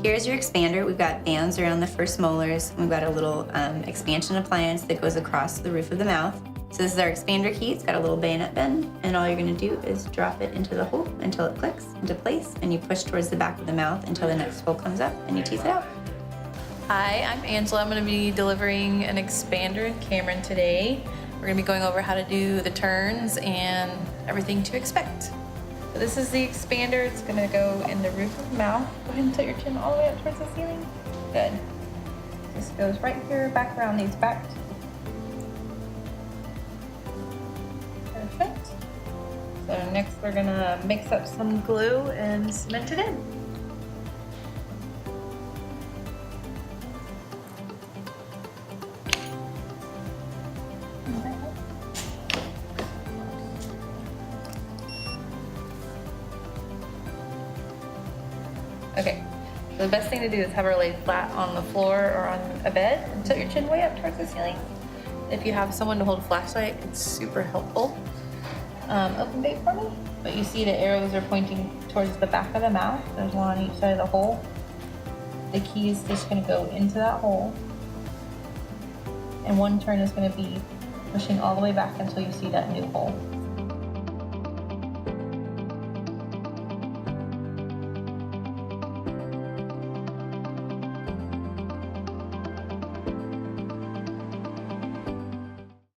Here's your expander. We've got bands around the first molars. We've got a little expansion appliance that goes across the roof of the mouth. So this is our expander key. It's got a little bayonet bend, and all you're gonna do is drop it into the hole until it clicks into place, and you push towards the back of the mouth until the next hole comes up, and you tease it out. Hi, I'm Angela. I'm gonna be delivering an expander in Cameron today. We're gonna be going over how to do the turns and everything to expect. So this is the expander. It's gonna go in the roof of the mouth. Go ahead and tilt your chin all the way up towards the ceiling. Good. This goes right here, back around these back. Perfect. So next we're gonna mix up some glue and cement it in. Okay, so the best thing to do is have her lay flat on the floor or on a bed and tilt your chin way up towards the ceiling. If you have someone to hold a flashlight, it's super helpful. Open bait for me, but you see the arrows are pointing towards the back of the mouth. There's one on each side of the hole. The key is just gonna go into that hole, and one turn is gonna be pushing all the way back until you see that new hole.